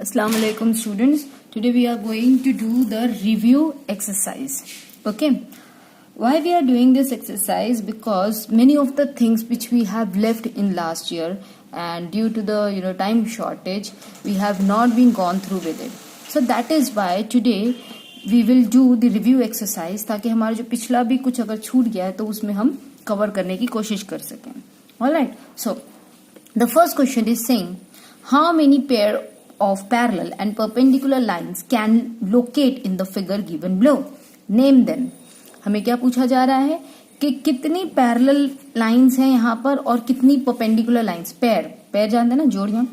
Assalamu alaikum students. Today we are going to do the review exercise. Okay. Why we are doing this exercise? Because many of the things which we have left in last year and due to the time shortage we have not been gone through with it. So that is why today we will do the review exercise ताकि हमारा जो पिछला भी कुछ अगर छूट गया है तो उसमें हम कवर करने की कोशिश कर सकें. Alright. So the first question is saying how many pair of parallel and perpendicular lines can locate in the figure given below. Name them. हमें क्या पूछा जा रहा है कि कितनी पैरेलल लाइंस हैं यहाँ पर और कितनी परपेंडिकुलर लाइंस. पैर जानते हैं ना, जोड़ियां,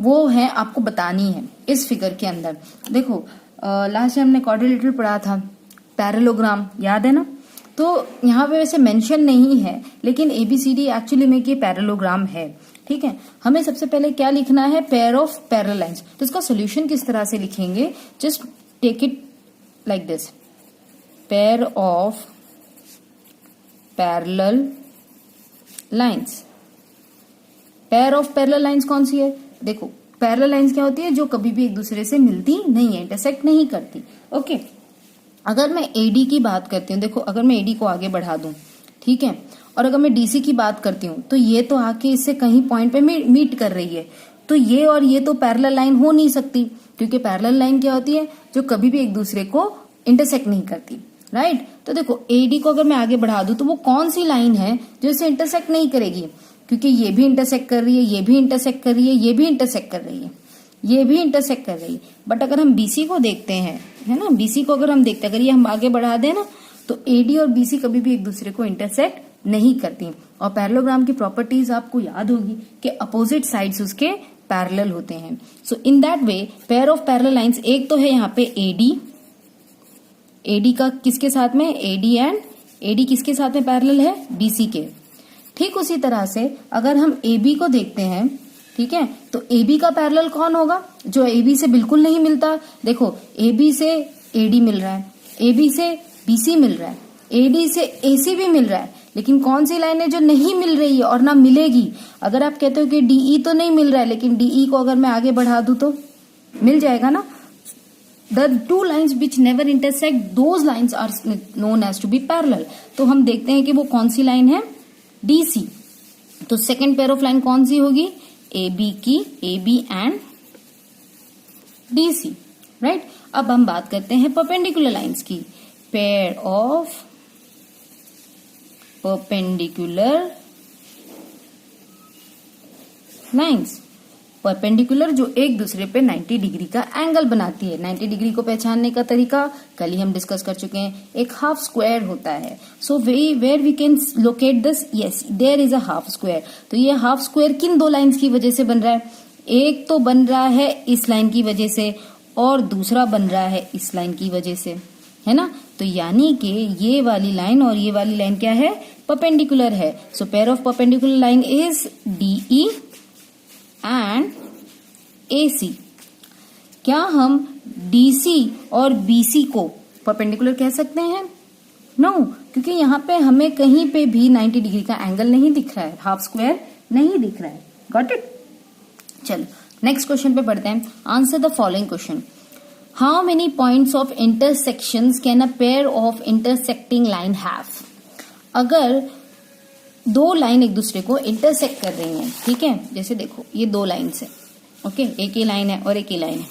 वो है आपको बतानी है इस फिगर के अंदर. देखो लास्ट टाइम हमने क्वाड्रिलेटरल पढ़ा था, पैरेलोग्राम याद है ना. तो यहाँ पे वैसे मेंशन नहीं है लेकिन एबीसीडी एक्चुअली में ये पैरेलोग्राम है. ठीक है, हमें सबसे पहले क्या लिखना है, पेयर ऑफ पैरेलल लाइंस. तो इसका सोल्यूशन किस तरह से लिखेंगे, just take it like this, pair of parallel lines. Pair of parallel lines कौन सी है? देखो पैरेलल लाइंस क्या होती है, जो कभी भी एक दूसरे से मिलती नहीं है, इंटरसेक्ट नहीं करती. ओके, अगर मैं एडी की बात करती हूँ, देखो अगर मैं एडी को आगे बढ़ा दूं, ठीक है, और अगर मैं डीसी की बात करती हूँ तो ये तो आके इससे कहीं पॉइंट पे मीट कर रही है. तो ये और ये तो पैरेलल लाइन हो नहीं सकती, क्योंकि पैरेलल लाइन क्या होती है, जो कभी भी एक दूसरे को इंटरसेक्ट नहीं करती. राइट. तो देखो एडी को अगर मैं आगे बढ़ा दूं तो वो कौन सी लाइन है जो इसे इंटरसेक्ट नहीं करेगी, क्योंकि ये भी इंटरसेक्ट कर रही है, ये भी इंटरसेक्ट कर रही है, ये भी इंटरसेक्ट कर रही है, ये भी इंटरसेक्ट कर रही है. बट अगर हम बीसी को देखते हैं, है ना, बीसी को अगर हम देखते हैं, अगर ये हम आगे बढ़ा दें ना, तो एडी और बीसी कभी भी एक दूसरे को इंटरसेक्ट नहीं करती. और पैरेललोग्राम की प्रॉपर्टीज आपको याद होगी कि अपोजिट साइड्स उसके पैरेलल होते हैं. So in that way pair of parallel lines, एक तो है यहाँ पे एडी, एडी का किसके साथ में, एडी एंड एडी किसके साथ में पैरेलल है, बीसी के. ठीक उसी तरह से अगर हम एबी को देखते हैं, ठीक है, तो एबी का पैरेलल कौन होगा, जो एबी से बिल्कुल नहीं मिलता. देखो एबी से एडी मिल रहा है, एबी से बीसी मिल रहा है, एडी से एसी भी मिल रहा है, लेकिन कौन सी लाइन है जो नहीं मिल रही है और ना मिलेगी. अगर आप कहते हो कि डीई तो नहीं मिल रहा है, लेकिन डीई को अगर मैं आगे बढ़ा दूं तो मिल जाएगा ना. The two lines which never intersect, those lines are known as to be parallel. तो हम देखते हैं कि वो कौन सी लाइन है, डीसी. तो सेकेंड पेयर ऑफ लाइन कौन सी होगी, एबी की, एबी एंड डीसी. राइट. अब हम बात करते हैं परपेंडिकुलर लाइंस की. Pair of perpendicular lines, perpendicular जो एक दूसरे पे 90 डिग्री का एंगल बनाती है. 90 डिग्री को पहचानने का तरीका कल ही हम डिस्कस कर चुके हैं, एक हाफ स्क्वायर होता है. So where we can locate this, yes there is a half square. तो ये हाफ स्क्वायर किन दो लाइंस की वजह से बन रहा है, एक तो बन रहा है इस लाइन की वजह से और दूसरा बन रहा है इस लाइन की वजह से, है ना. तो यानी कि ये वाली लाइन और ये वाली लाइन क्या है, परपेंडिकुलर है. So pair of perpendicular line is DE and AC. क्या हम DC और BC को परपेंडिकुलर कह सकते हैं? नो, क्योंकि यहाँ पे हमें कहीं पे भी 90 डिग्री का एंगल नहीं दिख रहा है, हाफ स्क्वायर नहीं दिख रहा है. Got it. चलो नेक्स्ट क्वेश्चन पे पढ़ते हैं. Answer the following question. How many points of intersections can a pair of intersecting line have. अगर दो लाइन एक दूसरे को इंटरसेक्ट कर रही हैं, ठीक है, जैसे देखो ये दो लाइन्स है, ओके, एक ही लाइन है और एक ही लाइन है,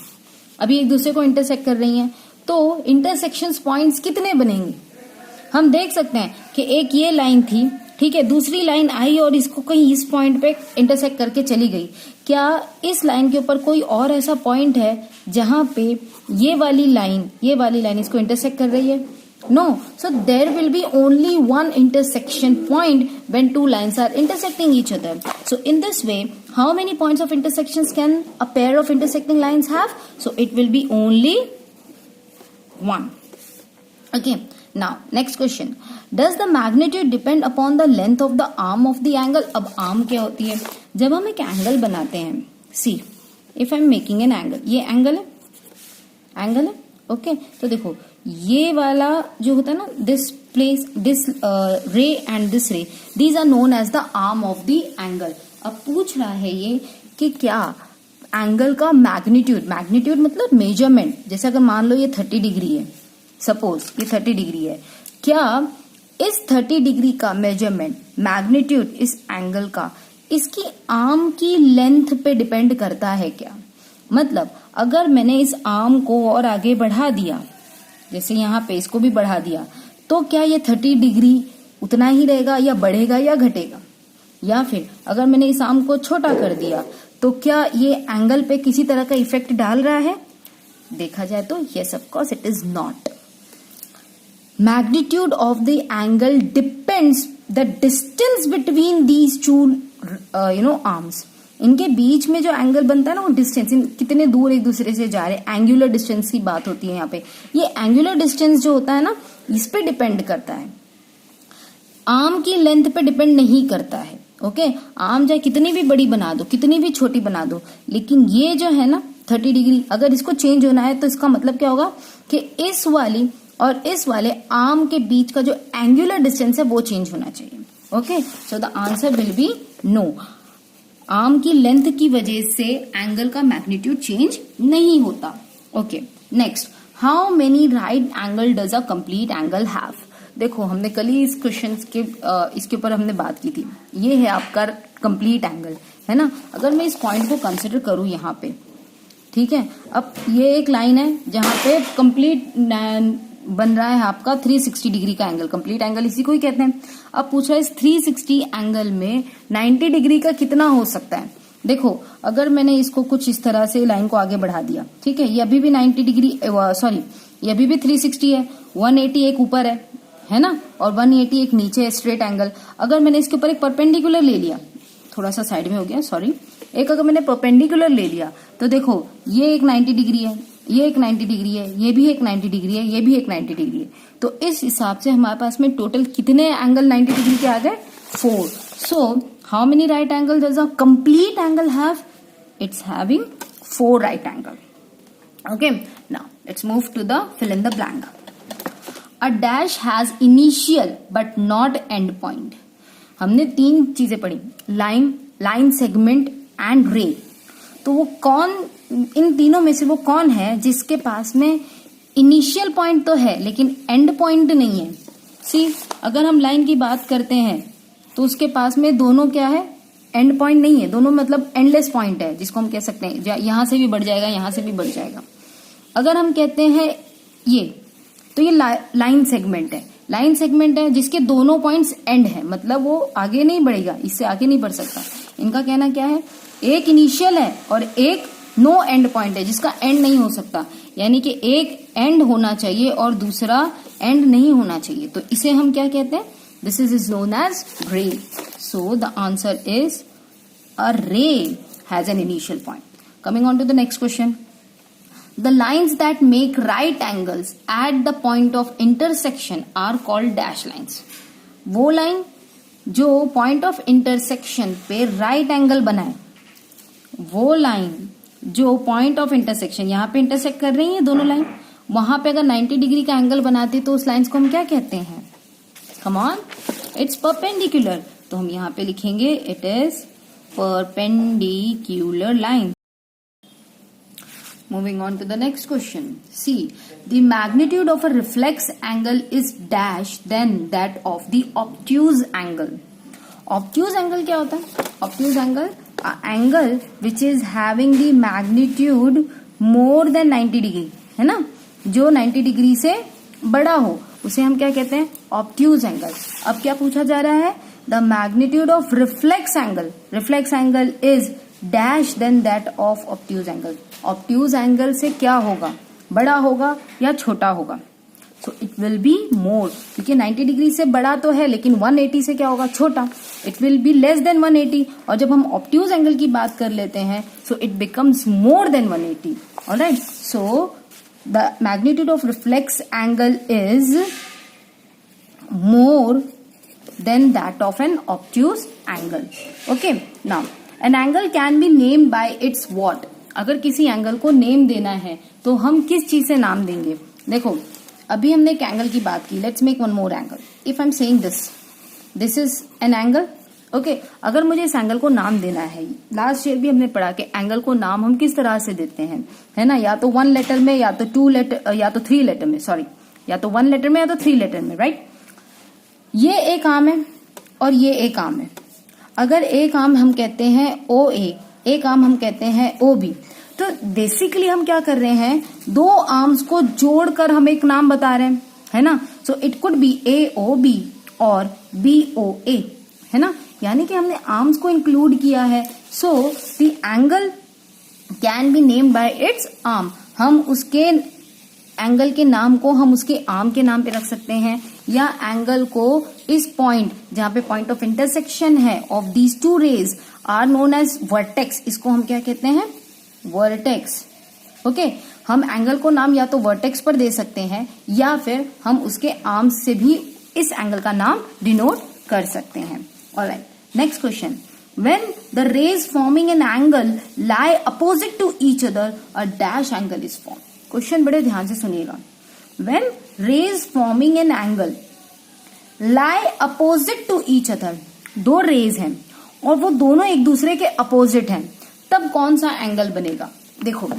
अभी एक दूसरे को इंटरसेक्ट कर रही हैं, तो इंटरसेक्शन पॉइंट्स कितने बनेंगे. हम देख सकते हैं कि एक ये लाइन थी, ठीक है, दूसरी लाइन आई और इसको कहीं इस पॉइंट पे इंटरसेक्ट करके चली गई. क्या इस लाइन के ऊपर कोई और ऐसा पॉइंट है जहां पे ये वाली लाइन इसको इंटरसेक्ट कर रही है? No. So there will be only one intersection point when two lines are intersecting each other. So in this way, how many points of intersections can a pair of intersecting lines have? So it will be only one. Okay. Now next question. Does the magnitude depend upon the length of the arm of the angle? अब arm क्या होती है? जब हम एक angle बनाते हैं, see, if I am making an angle, ये एंगल है, ओके. तो देखो ये वाला जो होता है ना, this ray and this ray, these are known as the arm of the angle. अब पूछ रहा है ये कि क्या एंगल का मैग्नीट्यूड, मैग्नीट्यूड मतलब मेजरमेंट, जैसे अगर मान लो ये 30 डिग्री है, सपोज ये 30 डिग्री है, क्या इस 30 डिग्री का मेजरमेंट, मैग्नीट्यूड इस एंगल का, इसकी आर्म की लेंथ पे डिपेंड करता है क्या? मतलब अगर मैंने इस आर्म को और आगे बढ़ा दिया, जैसे यहाँ पे इसको भी बढ़ा दिया, तो क्या ये 30 डिग्री उतना ही रहेगा या बढ़ेगा या घटेगा? या फिर अगर मैंने इस आर्म को छोटा कर दिया तो क्या ये एंगल पे किसी तरह का इफेक्ट डाल रहा है? देखा जाए तो yes, of course it is not. Magnitude of the angle depends the distance between these two arms. इनके बीच में जो एंगल बनता है ना, वो डिस्टेंस, कितने दूर एक दूसरे से जा रहे हैं, एंगुलर डिस्टेंस की बात होती है यहाँ पे. ये एंगुलर डिस्टेंस जो होता है ना, इस पे डिपेंड करता है, आर्म की लेंथ पे डिपेंड नहीं करता है. ओके, आर्म चाहे कितनी भी बड़ी बना दो, कितनी भी छोटी बना दो, लेकिन ये जो है ना 30 डिग्री, अगर इसको चेंज होना है तो इसका मतलब क्या होगा कि इस वाली और इस वाले आर्म के बीच का जो एंगुलर डिस्टेंस है वो चेंज होना चाहिए. Okay, so the answer will be no. Arm की लेंथ की वजह से एंगल का मैग्नीट्यूड चेंज नहीं होता. Okay, next, how many right angle does a complete angle have? देखो, हमने कल ही इस क्वेश्चन के इसके ऊपर हमने बात की थी. ये है आपका कंप्लीट एंगल, है ना. अगर मैं इस पॉइंट को कंसिडर करूं यहाँ पे, ठीक है, अब ये एक लाइन है जहां पे कंप्लीट बन रहा है आपका 360 डिग्री का एंगल. कंप्लीट एंगल इसी को ही कहते हैं. अब पूछ रहा है इस 360 एंगल में 90 डिग्री का कितना हो सकता है. देखो, अगर मैंने इसको कुछ इस तरह से लाइन को आगे बढ़ा दिया, ठीक है, ये अभी भी 90 डिग्री, सॉरी ये अभी भी 360 है, 180 एक ऊपर है ना, और 180 एक नीचे है, स्ट्रेट एंगल. अगर मैंने इसके ऊपर एक परपेंडिकुलर ले लिया, थोड़ा सा साइड में हो गया, सॉरी, एक अगर मैंने परपेंडिकुलर ले लिया तो देखो ये एक 90 डिग्री है, ये एक 90 डिग्री है, ये भी एक 90 डिग्री है, ये भी एक 90 डिग्री है. तो इस हिसाब से हमारे पास में टोटल कितने एंगल 90 डिग्री के आ गए? 4. So how many right angle does a complete angle have? It's having 4 right angle. Okay, now let's move to the fill in the blank. A dash has initial but not end point. हमने 3 चीजें पढ़ी, line, segment and रे. तो वो कौन, इन तीनों में से वो कौन है जिसके पास में इनिशियल पॉइंट तो है लेकिन एंड पॉइंट नहीं है? सी, अगर हम लाइन की बात करते हैं तो उसके पास में दोनों क्या है? एंड पॉइंट नहीं है. दोनों मतलब एंडलेस पॉइंट है, जिसको हम कह सकते हैं यहां से भी बढ़ जाएगा, यहां से भी बढ़ जाएगा. अगर हम कहते हैं ये, तो ये लाइन सेगमेंट है. लाइन सेगमेंट है जिसके दोनों पॉइंट्स एंड है, मतलब वो आगे नहीं बढ़ेगा, इससे आगे नहीं बढ़ सकता. इनका कहना क्या है, एक इनिशियल है और एक नो एंड पॉइंट है जिसका एंड नहीं हो सकता. यानी कि एक एंड होना चाहिए और दूसरा एंड नहीं होना चाहिए. तो इसे हम क्या कहते हैं? This is known as ray. So the answer is a ray has an initial point. Coming on to the next question. The lines that make right angles at the point of intersection are called dash lines. वो line जो point of intersection पे right angle बनाए, वो line जो point of intersection यहाँ पे intersect कर रही है दोनों लाइन, वहां पे अगर 90 डिग्री का एंगल बनाती तो उस लाइन्स को हम क्या कहते हैं? Come on, it's perpendicular. तो हम यहाँ पे लिखेंगे it is perpendicular line. Moving on to the next question. See, the magnitude of a reflex angle is dash than that of the obtuse angle. Obtuse angle क्या होता है? Obtuse angle, angle which is having the magnitude more than 90 degree, है ना, जो 90 degree से बड़ा हो उसे हम क्या कहते हैं? Obtuse angle. अब क्या पूछा जा रहा है? The magnitude of reflex angle. Reflex angle is dash than that of obtuse angle. Obtuse angle से क्या होगा? बड़ा होगा या छोटा होगा? So it will be more, क्योंकि 90 डिग्री से बड़ा तो है लेकिन 180 से क्या होगा? छोटा. It will be less than 180. और जब हम ऑब्ट्यूज एंगल की बात कर लेते हैं so it becomes more than 180. Alright, so the magnitude of reflex angle is more than that of an obtuse angle. Okay, now an angle can be named by its what. अगर किसी angle को name देना है तो हम किस चीज से नाम देंगे? देखो, अभी हमने एक एंगल की बात की. Let's make one more angle. If I am saying this is an angle. Okay अगर मुझे इस एंगल को नाम देना है, लास्ट ईयर भी हमने पढ़ा कि एंगल को नाम हम किस तरह से देते हैं, है ना, या तो 1 लेटर में, या तो 2 लेटर, या तो 3 लेटर में, सॉरी, या तो 1 लेटर में या तो 3 लेटर में, राइट। ये एक आर्म है और ये एक आर्म है। अगर एक आर्म हम कहते हैं OA, एक आर्म हम कहते हैं OB, तो बेसिकली हम क्या कर रहे हैं, दो आर्म्स को जोड़कर हम एक नाम बता रहे हैं, है ना। So it could be AOB और BOA, है ना, यानी कि हमने आर्म्स को इंक्लूड किया है। So the angle can be named by it's arm, हम उसके एंगल के नाम को हम उसके आर्म के नाम पे रख सकते हैं, या एंगल को इस पॉइंट जहां पे पॉइंट ऑफ इंटरसेक्शन है of these two rays are known as vertex, इसको हम क्या कहते हैं, वर्टेक्स। ओके हम एंगल को नाम या तो वर्टेक्स पर दे सकते हैं या फिर हम उसके आर्म्स से भी इस एंगल का नाम डिनोट कर सकते हैं। Alright, next question, when the rays forming an angle lie opposite to each other a dash angle is formed। Question बड़े ध्यान से सुनिएगा, when rays forming an angle lie opposite to each other, दो raise हैं और वो दोनों एक दूसरे के अपोजिट हैं, तब कौन सा एंगल बनेगा। देखो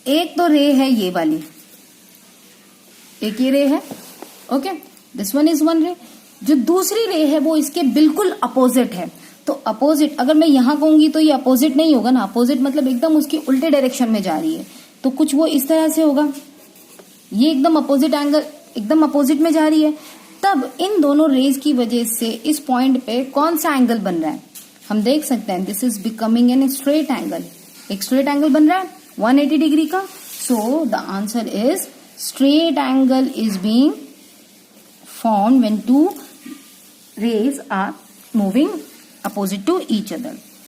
एक तो रे है ये वाली, एक ये रे है, okay, this one is one रे। जो दूसरी रे है वो इसके बिल्कुल अपोजिट है, तो अपोजिट अगर मैं यहां कहूंगी तो ये अपोजिट नहीं होगा ना, अपोजिट मतलब एकदम उसकी उल्टे डायरेक्शन में जा रही है, तो कुछ वो इस तरह से होगा, ये एकदम अपोजिट एंगल, एकदम अपोजिट में जा रही है। तब इन दोनों रेज की वजह से इस पॉइंट पे कौन सा एंगल बन रहा है, हम देख सकते हैं, this is becoming an straight angle, एक स्ट्रेट एंगल बन रहा है 180 डिग्री का। सो the answer is straight angle is being formed when two rays are moving opposite to each other।